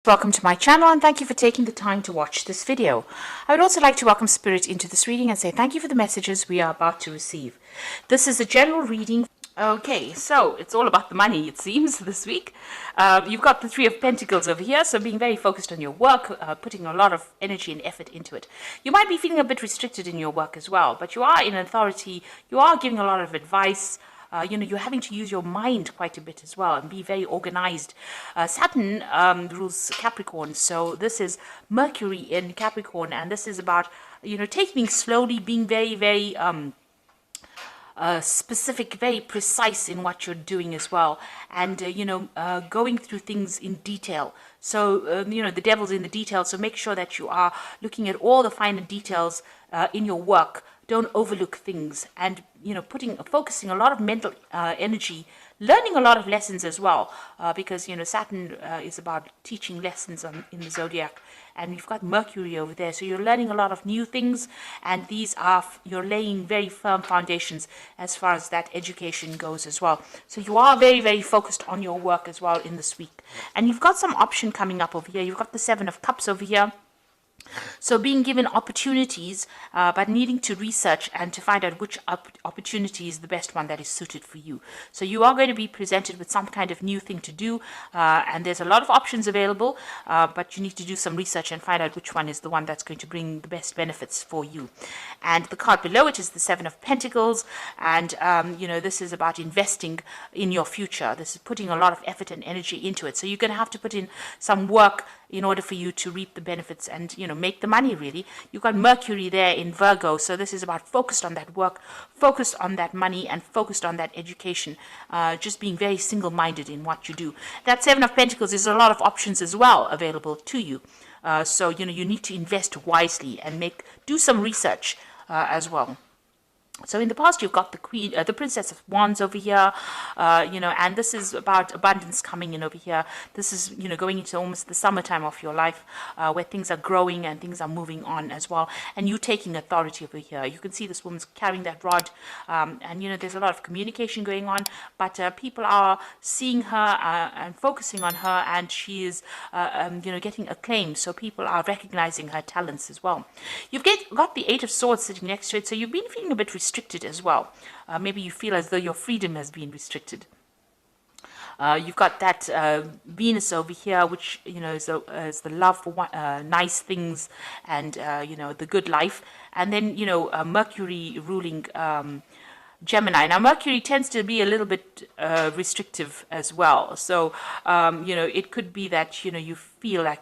Welcome to my channel and thank you for taking the time to watch this video. I would also like to welcome Spirit into this reading and say thank you for the messages we are about to receive. This is a general reading. Okay, so it's all about the money, it seems, this week. You've got the Three of Pentacles over here, so being very focused on your work, putting a lot of energy and effort into it. You might be feeling a bit restricted in your work as well, but you are in authority, you are giving a lot of advice. You're having to use your mind quite a bit as well and be very organized. Saturn rules Capricorn, so this is Mercury in Capricorn, and this is about, taking things slowly, being very, very specific, very precise in what you're doing as well, and going through things in detail. So the devil's in the details, so make sure that you are looking at all the finer details in your work. Don't overlook things, and focusing a lot of mental energy, learning a lot of lessons as well, because Saturn is about teaching lessons in the zodiac, and you've got Mercury over there, so you're learning a lot of new things, and you're laying very firm foundations as far as that education goes as well. So you are very, very focused on your work as well in this week, and you've got some option coming up over here. You've got the Seven of Cups over here. So being given opportunities, but needing to research and to find out which opportunity is the best one that is suited for you. So you are going to be presented with some kind of new thing to do, and there's a lot of options available, but you need to do some research and find out which one is the one that's going to bring the best benefits for you. And the card below it is the Seven of Pentacles, and this is about investing in your future. This is putting a lot of effort and energy into it. So you're going to have to put in some work in order for you to reap the benefits and make the money. Really, you've got Mercury there in Virgo, so this is about focused on that work, focused on that money, and focused on that education, just being very single-minded in what you do. That Seven of Pentacles is a lot of options as well available to you, so you need to invest wisely and do some research as well. So in the past, you've got the Princess of Wands over here, and this is about abundance coming in over here. This is, going into almost the summertime of your life, where things are growing and things are moving on as well. And you taking authority over here. You can see this woman's carrying that rod, and, there's a lot of communication going on, but people are seeing her and focusing on her, and she is, getting acclaim. So people are recognizing her talents as well. You've got the Eight of Swords sitting next to it, so you've been feeling a bit restricted as well. Maybe you feel as though your freedom has been restricted. You've got that Venus over here, which is the love for nice things and the good life, and then Mercury ruling Gemini. Now Mercury tends to be a little bit restrictive as well, so it could be that you feel like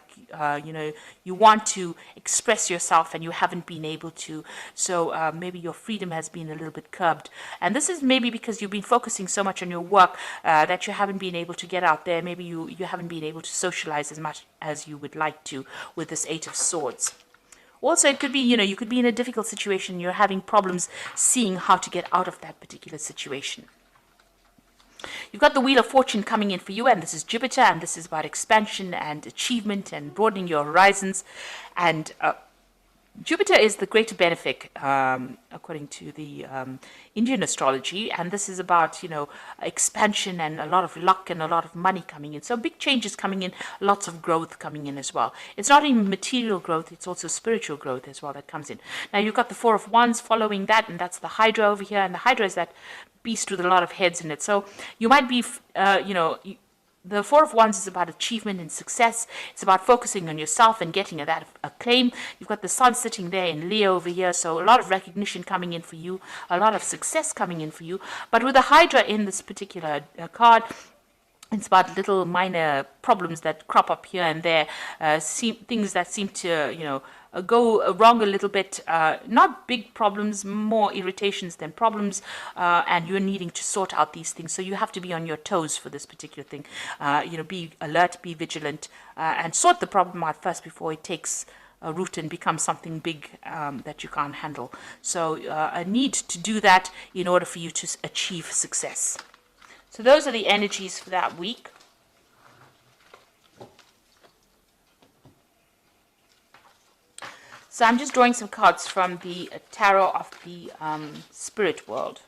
you want to express yourself and you haven't been able to, so maybe your freedom has been a little bit curbed, and this is maybe because you've been focusing so much on your work that you haven't been able to get out there. Maybe you haven't been able to socialize as much as you would like to with this Eight of Swords. Also, it could be, you could be in a difficult situation. You're having problems seeing how to get out of that particular situation. You've got the Wheel of Fortune coming in for you, and this is Jupiter, and this is about expansion and achievement and broadening your horizons. And Jupiter is the greater benefic, according to the Indian astrology, and this is about, expansion and a lot of luck and a lot of money coming in. So big changes coming in, lots of growth coming in as well. It's not even material growth, it's also spiritual growth as well that comes in. Now you've got the Four of Wands following that, and that's the Hydra over here, and the Hydra is that beast with a lot of heads in it. So you might be, the Four of Wands is about achievement and success. It's about focusing on yourself and getting that acclaim. You've got the Sun sitting there in Leo over here, so a lot of recognition coming in for you, a lot of success coming in for you. But with the Hydra in this particular card, it's about little minor problems that crop up here and there, things that seem to, go wrong a little bit. Not big problems, more irritations than problems, and you're needing to sort out these things. So you have to be on your toes for this particular thing. Be alert, be vigilant, and sort the problem out first before it takes a root and becomes something big that you can't handle. So a need to do that in order for you to achieve success. So those are the energies for that week. So I'm just drawing some cards from the tarot of the spirit world.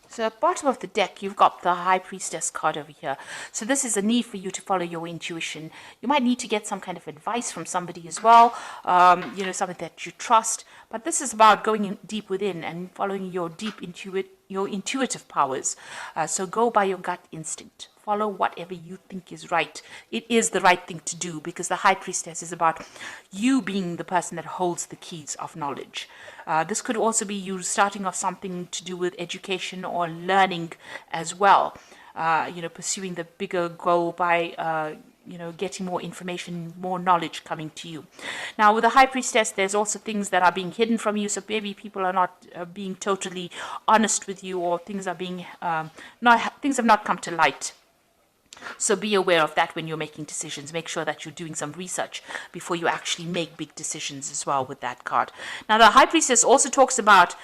So at the bottom of the deck, you've got the High Priestess card over here. So this is a need for you to follow your intuition. You might need to get some kind of advice from somebody as well, something that you trust. But this is about going in deep within and following your your intuitive powers. So go by your gut instinct. Follow whatever you think is right. It is the right thing to do, because the High Priestess is about you being the person that holds the keys of knowledge. This could also be you starting off something to do with education or learning as well. Pursuing the bigger goal by getting more information, more knowledge coming to you. Now, with the High Priestess, there's also things that are being hidden from you. So maybe people are not being totally honest with you, or things are being things have not come to light. So be aware of that when you're making decisions. Make sure that you're doing some research before you actually make big decisions as well with that card. Now, the High Priestess also talks about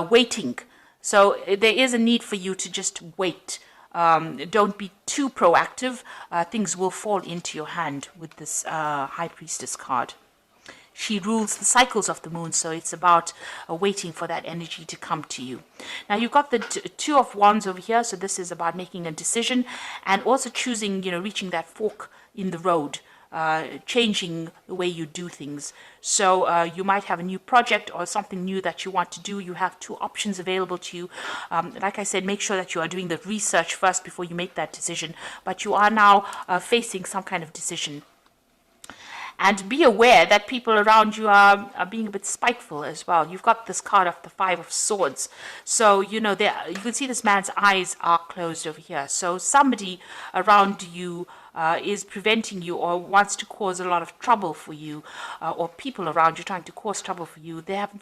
waiting. So there is a need for you to just wait. Don't be too proactive. Things will fall into your hand with this High Priestess card. She rules the cycles of the moon, so it's about waiting for that energy to come to you. Now, you've got the Two of Wands over here, so this is about making a decision and also choosing, reaching that fork in the road, changing the way you do things. So you might have a new project or something new that you want to do. You have two options available to you. Like I said, make sure that you are doing the research first before you make that decision, but you are now facing some kind of decision. And be aware that people around you are being a bit spiteful as well. You've got this card of the Five of Swords. So, you can see this man's eyes are closed over here. So somebody around you is preventing you or wants to cause a lot of trouble for you, or people around you trying to cause trouble for you. They have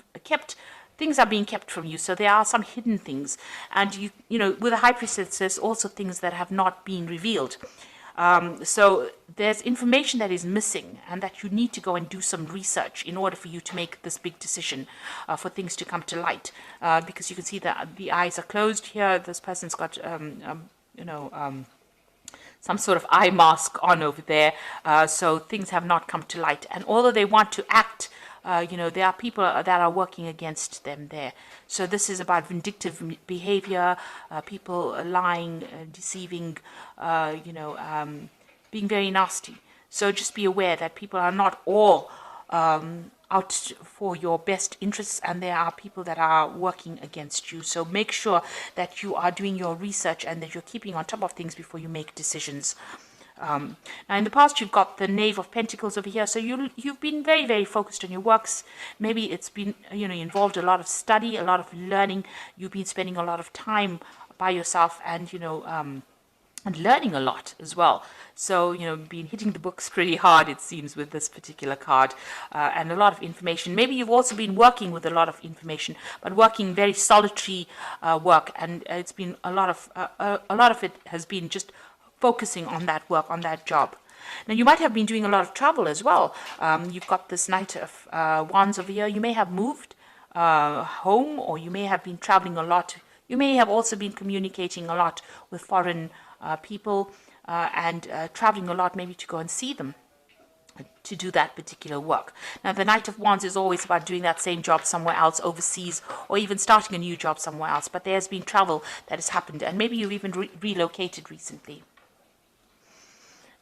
things are being kept from you. So there are some hidden things. And, with the High Priestess, there's also things that have not been revealed. So there's information that is missing, and that you need to go and do some research in order for you to make this big decision, for things to come to light. Because you can see that the eyes are closed here. This person's got, some sort of eye mask on over there. So things have not come to light. And although they want to act, there are people that are working against them there. So this is about vindictive behavior, people lying, deceiving, being very nasty. So just be aware that people are not all out for your best interests, and there are people that are working against you. So make sure that you are doing your research and that you're keeping on top of things before you make decisions. Now, in the past, you've got the Knave of Pentacles over here. So you've been very, very focused on your works. Maybe it's been, involved a lot of study, a lot of learning. You've been spending a lot of time by yourself and, and learning a lot as well. So, been hitting the books pretty hard, it seems, with this particular card, and a lot of information. Maybe you've also been working with a lot of information, but working very solitary work, and it's been a lot of it has been just focusing on that work, on that job. Now, you might have been doing a lot of travel as well. You've got this Knight of Wands over here. You may have moved home, or you may have been traveling a lot. You may have also been communicating a lot with foreign people, and traveling a lot, maybe to go and see them, to do that particular work. Now, the Knight of Wands is always about doing that same job somewhere else, overseas, or even starting a new job somewhere else. But there's been travel that has happened, and maybe you've even relocated recently.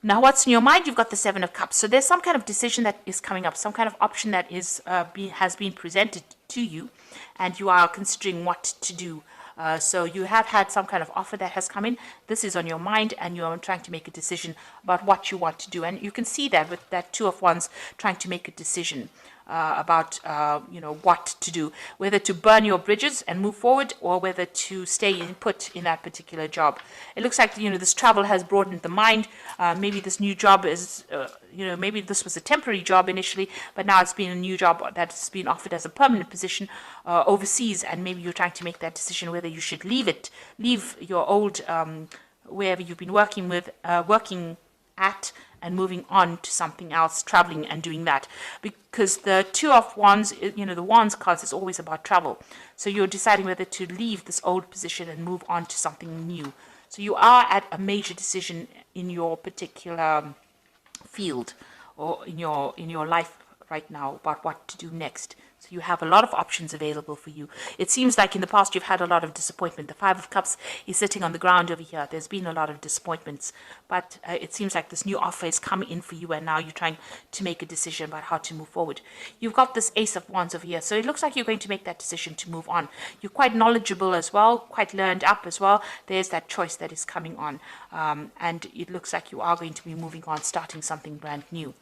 Now, what's in your mind? You've got the Seven of Cups. So there's some kind of decision that is coming up, some kind of option that has been presented to you, and you are considering what to do. So you have had some kind of offer that has come in. This is on your mind, and you're trying to make a decision about what you want to do. And you can see that with that Two of Wands, trying to make a decision about what to do, whether to burn your bridges and move forward, or whether to stay put in that particular job. It looks like this travel has broadened the mind. Maybe this new job is maybe this was a temporary job initially, but now it's been a new job that's been offered as a permanent position overseas, and maybe you're trying to make that decision whether you should leave your old wherever you've been working at, and moving on to something else, traveling and doing that. Because the Two of Wands, the Wands cards is always about travel. So you're deciding whether to leave this old position and move on to something new. So you are at a major decision in your particular field, or in your life right now, about what to do next. So you have a lot of options available for you. It seems like in the past you've had a lot of disappointment. The Five of Cups is sitting on the ground over here. There's been a lot of disappointments, but it seems like this new offer is coming in for you, and now you're trying to make a decision about how to move forward. You've got this Ace of Wands over here, so it looks like you're going to make that decision to move on. You're quite knowledgeable as well, quite learned up as well. There's that choice that is coming on, and it looks like you are going to be moving on, starting something brand new.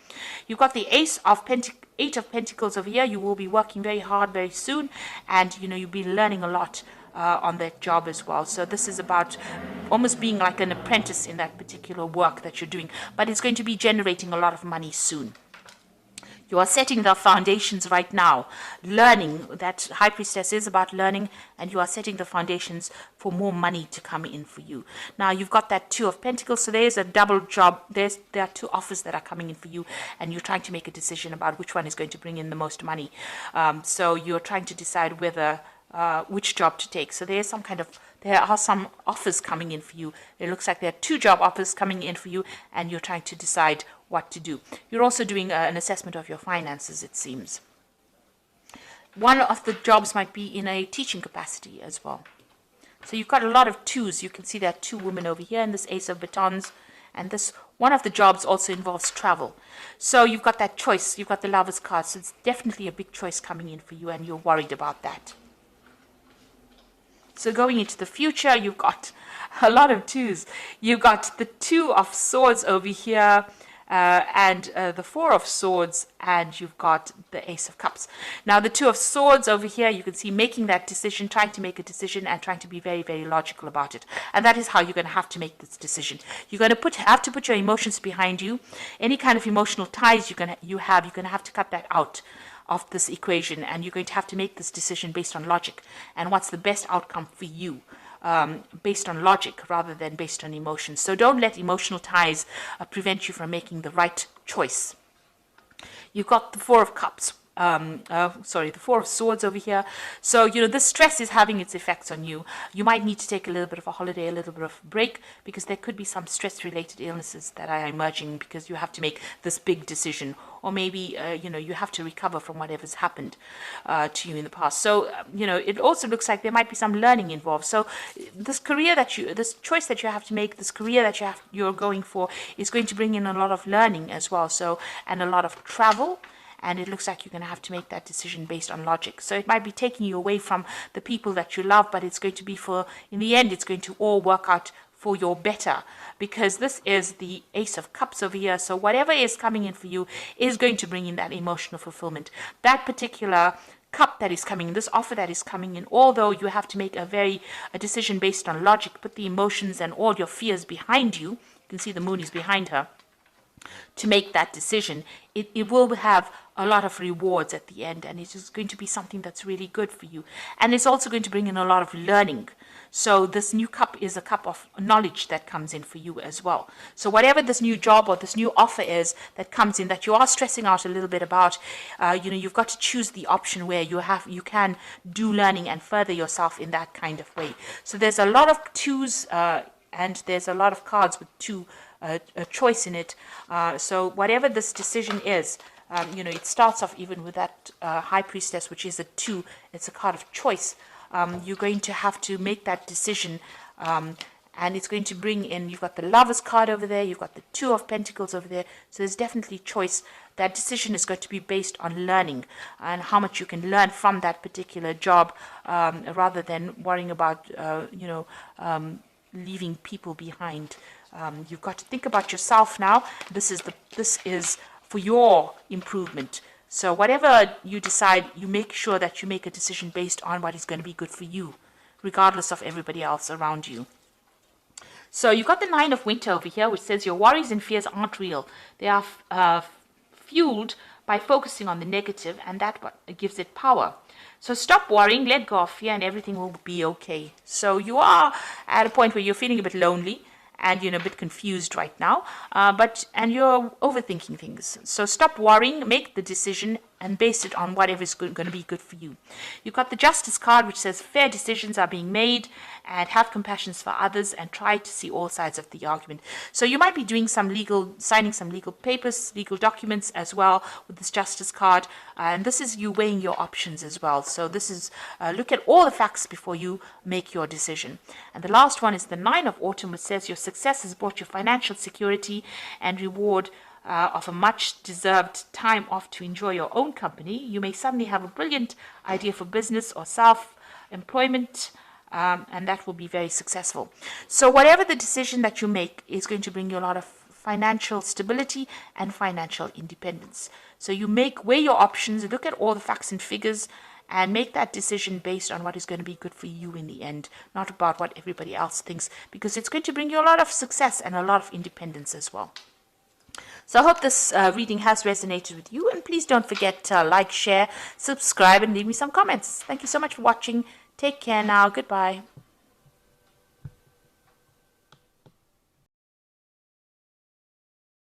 You've got the Eight of Pentacles over here. You will be working very hard very soon, and you'll be learning a lot on that job as well. So this is about almost being like an apprentice in that particular work that you're doing, but it's going to be generating a lot of money soon. You are setting the foundations right now, learning. That High Priestess is about learning, and you are setting the foundations for more money to come in for you. Now, you've got that Two of Pentacles, so there's a double job. There are two offers that are coming in for you, and you're trying to make a decision about which one is going to bring in the most money. So you're trying to decide whether which job to take. So there are some offers coming in for you. It looks like there are two job offers coming in for you, and you're trying to decide what to do. You're also doing an assessment of your finances, it seems. One of the jobs might be in a teaching capacity as well. So you've got a lot of twos. You can see there are two women over here in this Ace of Batons, and this one of the jobs also involves travel. So you've got that choice. You've got the Lovers card, so it's definitely a big choice coming in for you, and you're worried about that. So going into the future, you've got a lot of twos. You've got the Two of Swords over here, and the Four of Swords, and you've got the Ace of Cups. Now, the Two of Swords over here, you can see making that decision, trying to make a decision, and trying to be very, very logical about it. And that is how you're going to have to make this decision. You're going to have to put your emotions behind you. Any kind of emotional ties you're going to have to cut that out of this equation, and you're going to have to make this decision based on logic and what's the best outcome for you, based on logic rather than based on emotions. So don't let emotional ties prevent you from making the right choice. You've got the Four of Cups. The Four of Swords over here. So, this stress is having its effects on you. You might need to take a little bit of a holiday, a little bit of a break, because there could be some stress-related illnesses that are emerging because you have to make this big decision. Or maybe, you have to recover from whatever's happened to you in the past. So, it also looks like there might be some learning involved. So this choice that you have to make, this career that you're going for is going to bring in a lot of learning as well. So, and a lot of travel. And it looks like you're going to have to make that decision based on logic. So it might be taking you away from the people that you love, but it's going to be in the end, it's going to all work out for your better, because this is the Ace of Cups over here. So whatever is coming in for you is going to bring in that emotional fulfillment. That particular cup that is coming in, this offer that is coming in, although you have to make a decision based on logic, put the emotions and all your fears behind you. You can see the Moon is behind her. To make that decision, it will have a lot of rewards at the end, and it is going to be something that's really good for you. And it's also going to bring in a lot of learning. So this new cup is a cup of knowledge that comes in for you as well. So whatever this new job or this new offer is that comes in that you are stressing out a little bit about, you've got to choose the option where you can do learning and further yourself in that kind of way. So there's a lot of twos, and there's a lot of cards with two a choice in it. So whatever this decision is, it starts off even with that High Priestess, which is a 2. It's a card of choice. You're going to have to make that decision, and it's going to bring in, you've got the Lovers card over there, you've got the Two of Pentacles over there, so there's definitely choice. That decision is going to be based on learning and how much you can learn from that particular job, rather than worrying about, leaving people behind. You've got to think about yourself now. This is for your improvement. So whatever you decide, you make sure that you make a decision based on what is going to be good for you, regardless of everybody else around you. So you've got the Nine of Winter over here, which says your worries and fears aren't real. They are fueled by focusing on the negative, and that gives it power. So stop worrying, let go of fear, and everything will be okay. So you are at a point where you're feeling a bit lonely, and a bit confused right now, and you're overthinking things. So stop worrying, make the decision, and base it on whatever is going to be good for you. You've got the Justice card, which says fair decisions are being made, and have compassion for others, and try to see all sides of the argument. So you might be doing signing some legal papers, legal documents as well with this Justice card, and this is you weighing your options as well. So this is look at all the facts before you make your decision. And the last one is the Nine of Autumn, which says your success has brought you financial security and reward of a much-deserved time off to enjoy your own company. You may suddenly have a brilliant idea for business or self-employment, and that will be very successful. So whatever the decision that you make is going to bring you a lot of financial stability and financial independence. So you weigh your options, look at all the facts and figures, and make that decision based on what is going to be good for you in the end, not about what everybody else thinks, because it's going to bring you a lot of success and a lot of independence as well. So I hope this reading has resonated with you, and please don't forget to like, share, subscribe, and leave me some comments. Thank you so much for watching. Take care now. Goodbye.